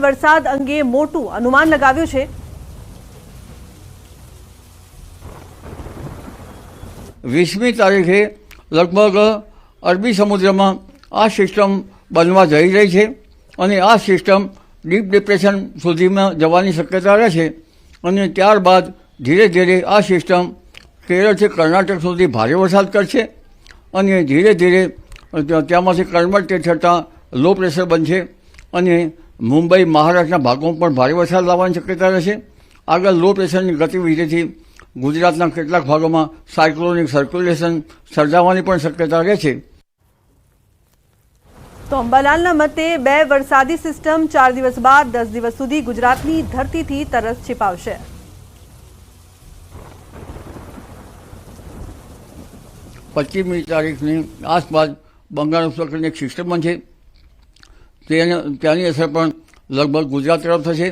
વરસાદ અંગે મોટું અનુમાન લગાવ્યું છે। 20મી તારીખે લગભગ અરબી સમુદ્રમાં આ સિસ્ટમ બનવા જઈ રહી છે અને આ સિસ્ટમ ડીપ ડિપ્રેશન સુધીમાં જવાની શક્યતા રહે છે અને ત્યારબાદ ધીરે ધીરે આ સિસ્ટમ કેરળથી કર્ણાટક સુધી ભારે વરસાદ કરશે અને ધીરે ધીરે ત્યાંમાંથી કન્વર્ટ થતાં લો પ્રેશર બનશે અને મુંબઈ મહારાષ્ટ્રના ભાગોમાં પણ ભારે વરસાદ લાવવાની શક્યતા રહેશે। આગળ લો પ્રેશરની ગતિવિધિથી ગુજરાતના કેટલાક ભાગોમાં સાયક્લોનિક સર્ક્યુલેશન સર્જાવાની પણ શક્યતા રહે છે। તો અંબાલાલના મતે 2 વરસાદી સિસ્ટમ 4 દિવસ બાદ 10 દિવસ સુધી ગુજરાતની ધરતીથી તરસ छिपावશે। પચીસમી તારીખની આસપાસ બંગાળ ઉપસાગરની એક સિસ્ટમ બનશે, ત્યાંની અસર પણ લગભગ ગુજરાત તરફ થશે।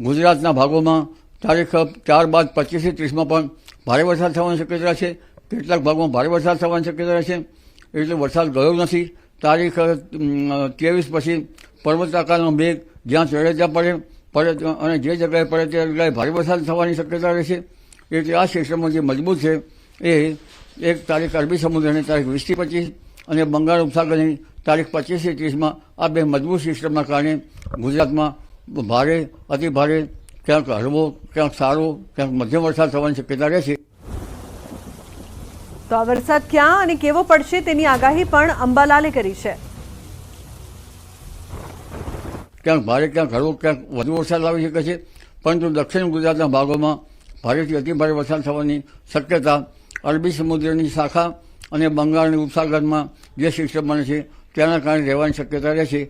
ગુજરાતના ભાગોમાં તારીખ 4 બાદ 25થી 30માં પણ ભારે વરસાદ થવાની શક્યતા છે। કેટલાક ભાગોમાં ભારે વરસાદ થવાની શક્યતા છે, એટલે વરસાદ ગયો નથી। તારીખ 23 પછી પર્વતાકારનો મેઘ જ્યાં ચડે ત્યાં પડે અને જે જગ્યાએ પડે તે જગ્યાએ ભારે વરસાદ થવાની શક્યતા રહેશે। એટલે આ સિસ્ટમો જે મજબૂત છે એ એક તારીખ અરબી સમુદ્રની તારીખ 20થી 25 અને બંગાળ ઉપસાગરની તારીખ 25થી 30માં આ બે મજબૂત સિસ્ટમના કારણે ગુજરાતમાં ભારે અતિ ભારે ક્યાંક હળવો ક્યાંક સારો ક્યાંક મધ્યમ વરસાદ થવાની શક્યતા રહેશે। તો આ વરસાદ ક્યાં અને કેવો પડશે તેની આગાહી પણ અંબાલાલે કરી છે। ક્યાંક ભારે ક્યાંક હળવો ક્યાંક વધુ વરસાદ આવી શકે છે, પરંતુ દક્ષિણ ગુજરાતના ભાગોમાં ભારેથી અતિ ભારે વરસાદ થવાની શક્યતા અરબી સમુદ્રની શાખા અને બંગાળની ઉપસાગરમાં જે સિસ્ટમ બને છે તેના કારણે રહેવાની શક્યતા રહેશે।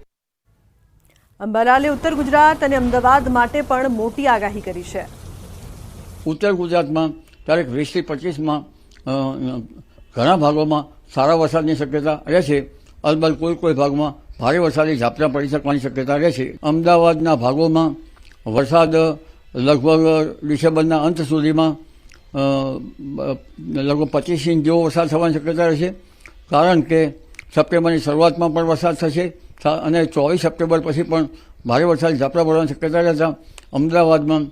અંબાલાલે ઉત્તર ગુજરાત અને અમદાવાદ માટે પણ મોટી આગાહી કરી છે। ઉત્તર ગુજરાતમાં તારીખ 20થી 25માં ઘણા ભાગોમાં સારા વરસાદની શક્યતા રહેશે। અલબત્ત કોઈ ભાગમાં ભારે વરસાદી ઝાપટા પડી શકવાની શક્યતા રહેશે। અમદાવાદના ભાગોમાં વરસાદ લગભગ ડિસેમ્બરના અંત સુધીમાં લગભગ 25 ઇંચ જેવો વરસાદ થવાની શક્યતા રહેશે, કારણ કે સપ્ટેમ્બરની શરૂઆતમાં પણ વરસાદ થશે અને 24 સપ્ટેમ્બર પછી પણ ભારે વરસાદ ઝાપટા પડવાની શક્યતા રહેતા અમદાવાદમાં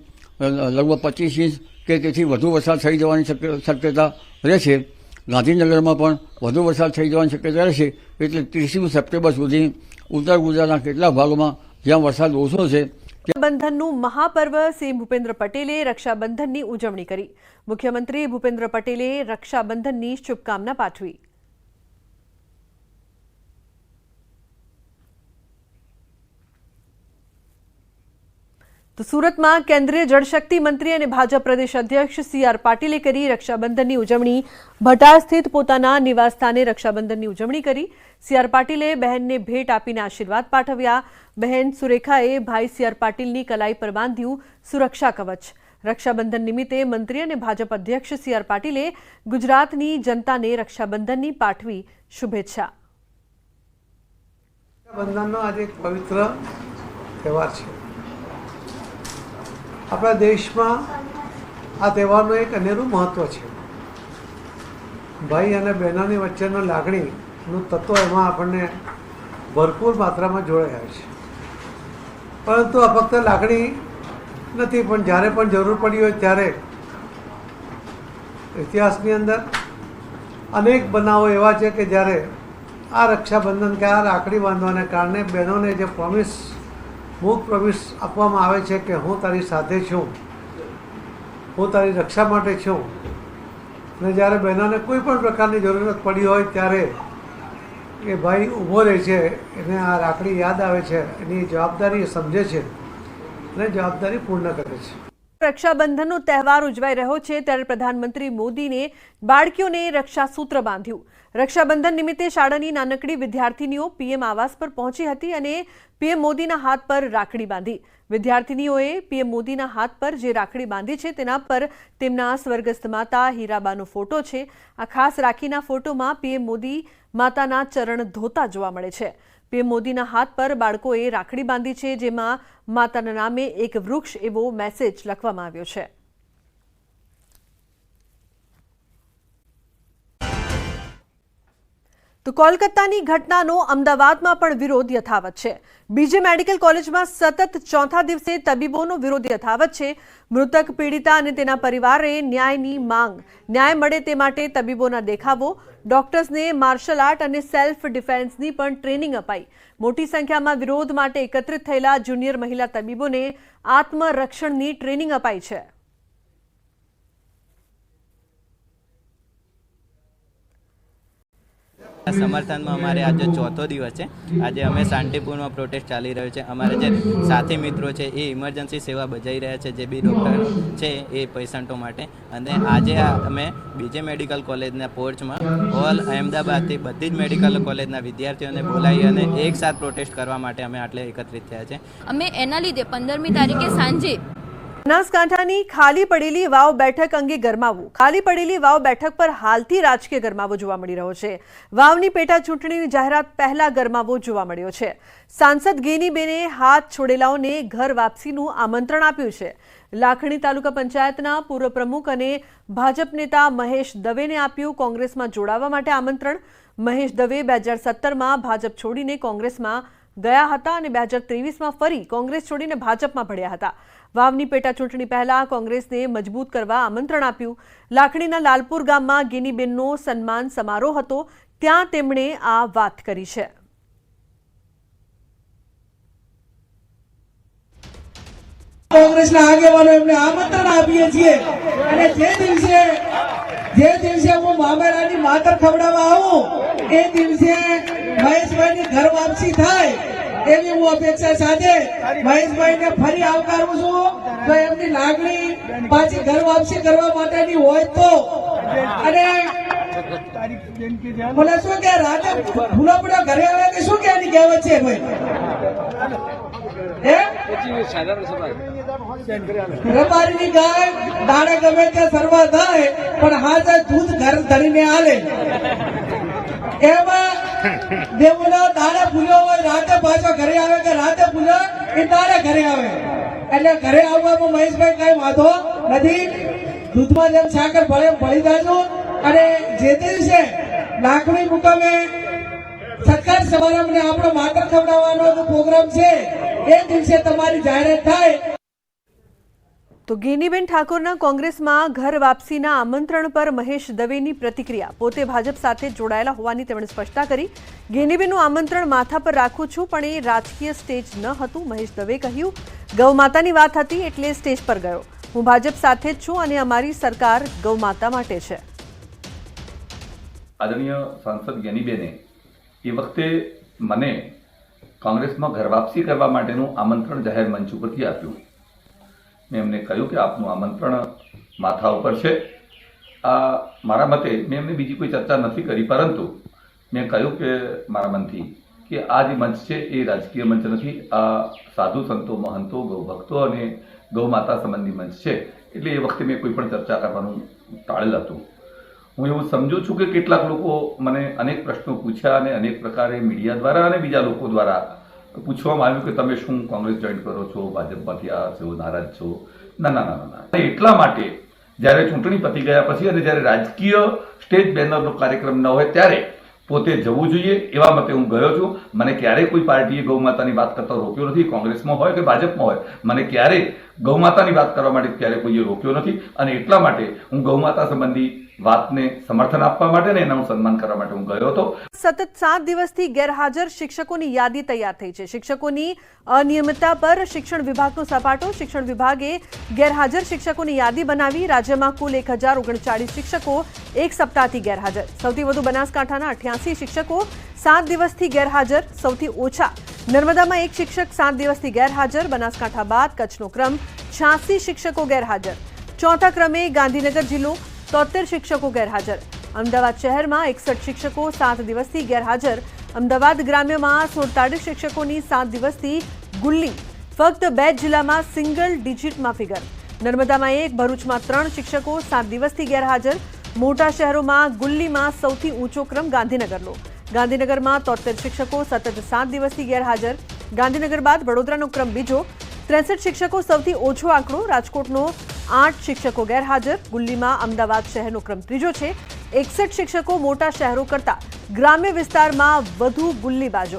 લગભગ 25 ઇંચ કે તેથી વધુ વરસાદ થઈ જવાની શક્યતા રહેશે। ગાંધીનગરમાં પણ વધુ વરસાદ થઈ જવાની શક્યતા રહેશે। એટલે 30 સપ્ટેમ્બર સુધી ઉત્તર ગુજરાતના કેટલાક ભાગોમાં જ્યાં વરસાદ ઓછો છે રક્ષાબંધનનું મહાપર્વ સીએમ ભૂપેન્દ્ર પટેલે રક્ષાબંધનની ઉજવણી કરી। મુખ્યમંત્રી ભૂપેન્દ્ર પટેલે રક્ષાબંધનની શુભકામના પાઠવી। તો સુરતમાં કેન્દ્રીય જળશક્તિ મંત્રી અને ભાજપ પ્રદેશ અધ્યક્ષ CR પાટીલે કરી રક્ષાબંધનની ઉજવણી। ભટાર સ્થિત પોતાના નિવાસસ્થાને રક્ષાબંધનની ઉજવણી કરી। CR પાટીલે બહેનને ભેટ આપીને આશીર્વાદ પાઠવ્યા। બહેન સુરેખાએ ભાઈ CR પાટીલની કલાઈ પર બાંધ્યું સુરક્ષા કવચ। રક્ષાબંધન નિમિત્તે મંત્રી અને ભાજપ અધ્યક્ષ CR પાટીલે ગુજરાતની જનતાને રક્ષાબંધનની પાઠવી શુભેચ્છા। રક્ષાબંધનનો આજે એક પવિત્ર તહેવાર છે। આપણા દેશમાં આ તહેવારનું એક અનેરું મહત્ત્વ છે। ભાઈ અને બહેનોની વચ્ચેનો લાગણીનું તત્વ એમાં આપણને ભરપૂર માત્રામાં જોડાયા છે, પરંતુ આ ફક્ત લાગણી નથી, પણ જ્યારે પણ જરૂર પડી હોય ત્યારે ઇતિહાસની અંદર અનેક બનાવો એવા છે કે જ્યારે આ રક્ષાબંધન કે આ રાખડી બાંધવાને કારણે બહેનોને જે મૂક પ્રોમિસ આપવામાં આવે છે કે હું તારી સાથે છું, હું તારી રક્ષા માટે છું, અને જ્યારે બહેનોને કોઈ પણ પ્રકારની જરૂરત પડી હોય ત્યારે એ ભાઈ ઊભો રહે છે, એને આ રાખડી યાદ આવે છે, એની જવાબદારી સમજે છે અને જવાબદારી પૂર્ણ કરે છે। રક્ષાબંધનનો તહેવાર ઉજવાઈ રહ્યો છે ત્યારે પ્રધાનમંત્રી મોદીને બાળકીઓને રક્ષાસૂત્ર બાંધ્યું। રક્ષાબંધન નિમિત્તે શાળાની નાનકડી વિદ્યાર્થીનીઓ પીએમ આવાસ પર પહોંચી હતી અને પીએમ મોદીના હાથ પર રાખડી બાંધી। વિદ્યાર્થીનીઓએ પીએમ મોદીના હાથ પર જે રાખડી બાંધી છે તેના પર તેમના સ્વર્ગસ્થ માતા હીરાબાનો ફોટો છે। આ ખાસ રાખીના ફોટોમાં પીએમ મોદી માતાના ચરણ ધોતા જોવા મળે છે। પીએમ મોદીના હાથ પર બાળકોએ રાખડી બાંધી છે, જેમાં માતાના નામે એક વૃક્ષ એવો મેસેજ લખવામાં આવ્યો છે। તો તો કોલકાતાની ઘટનાનો અમદાવાદમાં પણ વિરોધ યથાવત છે। બીજે મેડિકલ કોલેજમાં સતત ચોથા દિવસે તબીબોનો વિરોધ યથાવત છે। મૃતક પીડિતા અને તેના પરિવારે ન્યાયની માંગ, ન્યાય મળે તે માટે તબીબોના દેખાવો, ડોક્ટર્સને માર્શલ આર્ટ અને સેલ્ફ ડિફેન્સની પણ ટ્રેનિંગ અપાઈ। મોટી સંખ્યામાં વિરોધ માટે એકત્રિત થયેલા જુનિયર મહિલા તબીબોને આત્મરક્ષણની ટ્રેનિંગ અપાઈ છે। समर्थन में अमारे आज चौथो दिवस है। आज अमे शांतिपूर्ण प्रोटेस्ट चाली रह्यो छे। अमारे जे साथी मित्रों है ये इमरजन्सी सेवा बजाई रह्या छे, जे बी डॉक्टर है ये पेशंटों माटे। अने आज अमे बीजे मेडिकल कॉलेजना पोर्च में ऑल अहमदाबाद थी बधी ज मेडिकल कॉलेजना विद्यार्थीओने बोलाई अने एक साथ प्रोटेस्ट करवा माटे अमे आटले एकत्रित थया छे। अमे एना लीधे 15મી તારીખે સાંજે બનાસકાંઠાની ખાલી પડેલી વાવ બેઠક અંગે ગરમાવો। ખાલી પડેલી વાવ બેઠક પર હાલથી રાજકીય ગરમાવો જોવા મળી રહ્યો છે। વાવની પેટા ચૂંટણીની જાહેરાત પહેલા ગરમાવો જોવા મળ્યો છે। સાંસદ ગેનીબેને હાથ છોડેલાઓને ઘર વાપસીનું આમંત્રણ આપ્યું છે। લાખણી તાલુકા પંચાયતના પૂર્વ પ્રમુખ અને ભાજપ નેતા મહેશ દવેને આપ્યું કોંગ્રેસમાં જોડાવા માટે આમંત્રણ। મહેશ દવે 2017માં ભાજપ છોડીને કોંગ્રેસમાં ગયા હતા અને 2023માં ફરી કોંગ્રેસ છોડીને ભાજપમાં ભળ્યા હતા। વાવની પેટા ચૂંટણી પહેલા કોંગ્રેસને મજબૂત કરવા આમંત્રણ આપ્યું। લાખણીના લાલપુર ગામમાં ગેનીબેનનો સન્માન સમારોહ હતો, ત્યાં તેમણે આ વાત કરી છે। કોંગ્રેસના આગેવાનો એમને આમંત્રણ આપીએ છીએ અને જે દિવસે હું મામેરાની માતર ખવડાવવા આવું એ દિવસે મહેશભાઈની ઘર વાપસી થાય એવી હું અપેક્ષા સાથે મહેશભાઈને ફરી આવકારું છું। તો એમની લાગણી પાછી ઘર વાપસી કરવા માટેની હોય તો અને મને શું કે રાતે ભૂલો પડ્યો ઘરે આવે કે શું કે એની કહેવત છે ભાઈ રબારીની ગાય દાડે ગમે ત્યાં સરવા થાય પણ હાજર દૂધ ઘર ધરીને આલે એમાં દેવનો દાડે ભૂલ્યો હોય રાતે પાછો ઘરે આવે કે રાતે ભૂલ્યો એ દાડે ઘરે આવે એટલે ઘરે આવવામાં મહેશભાઈ કઈ વાંધો નથી। દૂધમાં જેમ સાકર ભળે ભળી જાજો અને જે દિવસે લાખણી મુકામે સરકાર સમારંભને આપણો માતર ખવડાવવાનો પ્રોગ્રામ છે એ દિવસે તમારી જાહેરાત થાય। તો ગેનીબેન ઠાકોરના કોંગ્રેસમાં ઘર વાપસીના આમંત્રણ પર મહેશ દવેની પ્રતિક્રિયા। પોતે ભાજપ સાથે જોડાયેલા હોવાની તેમણે સ્પષ્ટતા કરી। ગેનીબેનનું આમંત્રણ માથા પર રાખું છું પણ એ રાજકીય સ્ટેજ ન હતું। મહેશ દવે કહ્યું, ગૌ માતાની વાત હતી એટલે સ્ટેજ પર ગયો। હું ભાજપ સાથે જ છું અને અમારી સરકાર ગૌ માતા માટે છે। આદરણીય સાંસદ ગેનીબેને એ વખતે મને કોંગ્રેસમાં ઘર વાપસી કરવા માટેનું આમંત્રણ જાહેર મંચ ઉપરથી આપ્યું। મેં એમને કહ્યું કે આપનું આમંત્રણ માથા ઉપર છે। આ મારા મતે મેં એમને બીજી કોઈ ચર્ચા નથી કરી, પરંતુ મેં કહ્યું કે મારા મનથી કે આ જે મંચ છે એ રાજકીય મંચ નથી, આ સાધુ સંતો મહંતો ગૌભક્તો અને ગૌ માતા સંબંધી મંચ છે। એટલે એ વખતે મેં કોઈ પણ ચર્ચા કરવાનું ટાળેલ હતું। હું એવું સમજુ છું કે કેટલાક લોકો મને અનેક પ્રશ્નો પૂછ્યા અને અનેક પ્રકારે મીડિયા દ્વારા અને બીજા લોકો દ્વારા પૂછવામાં આવ્યું કે તમે શું કોંગ્રેસ જોઈન કરો છો, ભાજપમાંથી આ છો, નારાજ છો? ના ના ના ના, એટલા માટે જ્યારે ચૂંટણી પતી ગયા પછી અને જ્યારે રાજકીય સ્ટેજ બેનરનો કાર્યક્રમ ન હોય ત્યારે પોતે જવું જોઈએ એવા મતે હું ગયો છું। મને ક્યારેય કોઈ પાર્ટીએ ગૌ માતાની વાત કરતા રોક્યો નથી, કોંગ્રેસમાં હોય કે ભાજપમાં હોય, મને ક્યારેય ગૌ માતાની વાત કરવા માટે ક્યારેય કોઈએ રોક્યો નથી અને એટલા માટે હું ગૌ માતા સંબંધી વાતને સમર્થન આપવા માટે ને એનું સન્માન કરવા માટે હું ગયો હતો। સતત 7 દિવસથી ગેરહાજર શિક્ષકોની યાદી તૈયાર થઈ છે। શિક્ષકોની અનિયમિતતા પર શિક્ષણ વિભાગનો સપાટો। શિક્ષણ વિભાગે ગેરહાજર શિક્ષકોની યાદી બનાવી। રાજ્યમાં કુલ 1039 શિક્ષકો એક સપ્તાહથી ગેરહાજર। સૌથી વધુ બનાસકાંઠાના 88 શિક્ષકો 7 દિવસથી ગેરહાજર। સૌથી ઓછા નર્મદામાં 1 શિક્ષક 7 દિવસથી ગેરહાજર। બનાસકાંઠા બાદ કચ્છનો ક્રમ 86 શિક્ષકો ગેરહાજર। ચોથા ક્રમે ગાંધીનગર જિલ્લો 73 શિક્ષકો ગેરહાજર। અમદાવાદ શહેરમાં 61 શિક્ષકો 7 દિવસથી ગેરહાજર। અમદાવાદ ગ્રામ્યમાં 47 શિક્ષકોની 7 દિવસથી ગુલ્લી। ફક્ત 2 જિલ્લામાં સિંગલ ડિજિટમાં ફિગર। નર્મદામાં 1, ભરૂચમાં 3 શિક્ષકો 7 દિવસથી ગેરહાજર। મોટા શહેરોમાં ગુલ્લીમાં સૌથી ઊંચો ક્રમ ગાંધીનગરનો। ગાંધીનગરમાં 73 શિક્ષકો સતત 7 દિવસથી ગેરહાજર। ગાંધીનગર બાદ વડોદરાનો ક્રમ બીજો, 63 શિક્ષકો સૌથી ઓછો આંકડો। રાજકોટનો 8 શિક્ષકો ગેરહાજર। ગુલ્લીમાં અમદાવાદ શહેરનો ક્રમ ત્રીજો છે। 61 શિક્ષકો મોટા શહેરો કરતા ગ્રામ્ય વિસ્તારમાં વધુ ગુલ્લીબાજો.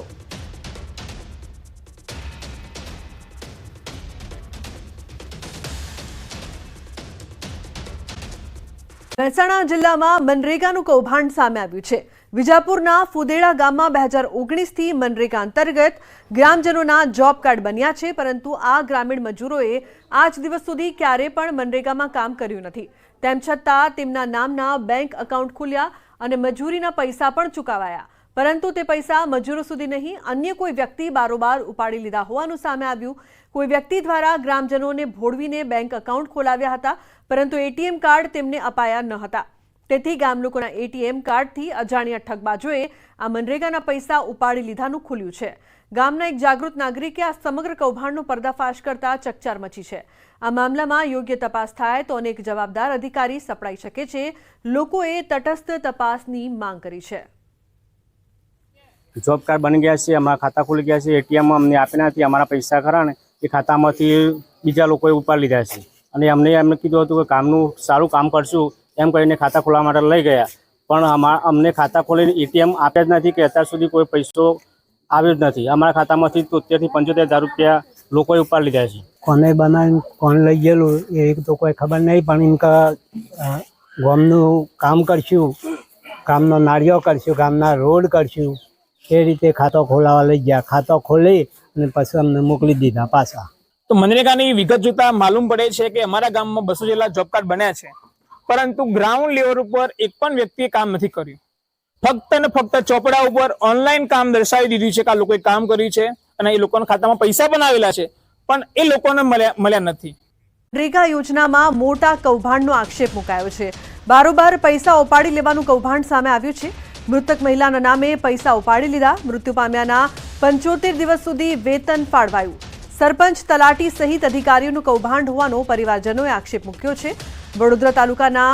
મહેસાણા જિલ્લામાં મનરેગાનું કૌભાંડ સામે આવ્યું છે. વિજાપુરના ફુદેડા ગામમાં 2019થી મનરેગા અંતર્ગત ગ્રામજનોના જોબ કાર્ડ બન્યા છે, પરંતુ આ ગ્રામીણ મજૂરોએ આજ દિવસ સુધી ક્યારેય પણ મનરેગામાં કામ કર્યું નથી. તેમ છતાં તેમના નામના બેંક એકાઉન્ટ ખુલ્યા અને મજૂરીના પૈસા પણ ચૂકવાયા, પરંતુ તે પૈસા મજૂરો સુધી નહીં, અન્ય કોઈ વ્યક્તિ બારોબાર ઉપાડી લીધા હોવાનું સામે આવ્યું. કોઈ વ્યક્તિ દ્વારા ગ્રામજનોને ભોળવીને બેંક એકાઉન્ટ ખોલાવ્યા હતા, પરંતુ એટીએમ કાર્ડ તેમને અપાયા ન હતા. તેથી ગામ લોકોના એટીએમ કાર્ડથી અજાણ્યા ઠગબાજોએ આ મનરેગાના પૈસા ઉપાડી લીધાનું ખુલ્યું છે. ગામના એક જાગૃત નાગરિકે આ સમગ્ર કૌભાંડનો પર્દાફાશ કરતા ચકચાર મચી છે. આ મામલામાં યોગ્ય તપાસ થાય તો અનેક જવાબદાર અધિકારી સપડાઈ શકે છે. લોકોએ તટસ્થ તપાસની માંગ કરી છે. જોબ કાર્ડ બની ગયા છે, અમારા ખાતા ખુલી ગયા છે, એટીએમ અમને આપ્યા નથી. અમારા પૈસા ખરા ને એ ખાતામાંથી બીજા લોકોએ ઉપાડી લીધા છે અને એમને કીધું હતું કે કામનું સારું કામ કરશું એમ કરીને ખાતા ખોલવા માટે લઈ ગયા, પણ અમને ખાતા ખોલીને એટીએમ આપ્યા જ નથી કે અત્યાર સુધી કોઈ પૈસો આવ્યો જ નથી. અમારા ખાતામાંથી 73,000 થી 75,000 રૂપિયા લોકોએ ઉપાડી લીધા છે. કોને બનાવીને કોણ લઈ ગયેલું એ તો કોઈ ખબર નહીં, પણ ઇનકા ગામનું કામ કરશું, ગામનો નાળિયો કરશું, ગામના રોડ કરશું, એ રીતે ખાતો ખોલાવા લઈ ગયા. ખાતો ખોલી અને પછી અમને મોકલી દીધા પાછા. તો મનરેગાની વિગત જોતા માલુમ પડે છે કે અમારા ગામમાં 200 જેટલા જોબ કાર્ડ બન્યા છે, પરંતુ ગ્રાઉન્ડ લેવલ ઉપર એક પણ વ્યક્તિએ કામ નથી કર્યું. ફક્ત ને ફક્ત ચોપડા ઉપર ઓનલાઈન કામ દર્શાવી દીધું છે કે આ લોકોએ કામ કર્યું છે અને એ લોકોના ખાતામાં પૈસા પણ આવેલા છે, પણ એ લોકોને મળ્યા નથી. મનરેગા યોજનામાં મોટા કૌભાંડનો આક્ષેપ મુકાયો છે. બારોબાર પૈસા ઉપાડી લેવાનું કૌભાંડ સામે આવ્યું છે. મૃતક મહિલાના નામે પૈસા ઉપાડી લીધા. મૃત્યુ પામ્યાના 75 દિવસ સુધી વેતન ફાળવાયું. સરપંચ, તલાટી સહિત અધિકારીઓનું કૌભાંડ હોવાનો પરિવારજનોએ આક્ષેપ મૂક્યો છે. વડોદરા તાલુકાના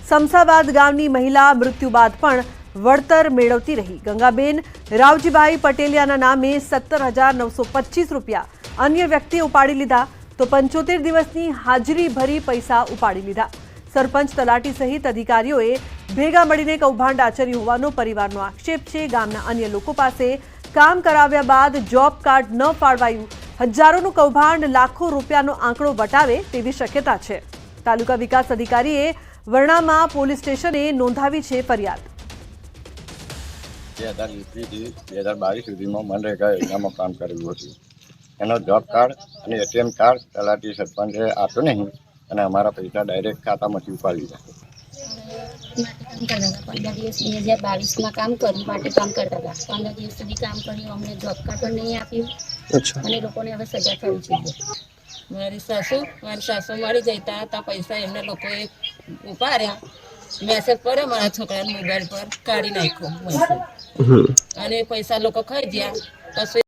સમસાબાદ ગામની મહિલા મૃત્યુ બાદ પણ વળતર મેળવતી રહી. ગંગાબેન રાવજીભાઈ પટેલિયાના નામે 17,925 રૂપિયા અન્ય વ્યક્તિએ ઉપાડી લીધા, તો 75 દિવસની હાજરી ભરી પૈસા ઉપાડી લીધા. સરપંચ, તલાટી સહિત અધિકારીઓએ ભેગા મળીને કૌભાંડ આચર્યું હોવાનો પરિવારનો આક્ષેપ છે. ગામના અન્ય લોકો પાસે કામ કરાવ્યા બાદ જોબ કાર્ડ ન ફાળવાયું. હજારોનું કૌભાંડ લાખો રૂપિયાનો આંકડો વટાવે તેવી શક્યતા છે. તાલુકા વિકાસ અધિકારીએ વર્ણામાં પોલીસ સ્ટેશને નોંધાવી છે ફરિયાદ. 2020 થી 2022 સુધીમાં મનરેગા યોજનામાં કામ કરેલું હતું. એનો જોબ કાર્ડ અને એટીએમ કાર્ડ તલાટી સરપંચે આપ્યો નહીં અને અમારા પૈસા ડાયરેક્ટ ખાતામાંથી ઉપાડી લીધા. 15 દિવસ 2022માં કામ કર્યું, માટે કામ કરતા હતા. 15 દિવસ સુધી કામ કર્યું, અમને જોબ કાર્ડ પણ નહીં આપ્યું અને લોકોને હવે સજા થવી જોઈએ. મારી સાસુ મળી જતા હતા, પૈસા એમને લોકોએ ઉપાડ્યા. મેસેજ પડ્યો મારા છોકરાના મોબાઈલ પર, કાઢી નાખ્યો અને પૈસા લોકો ખાઈ ગયા. પછી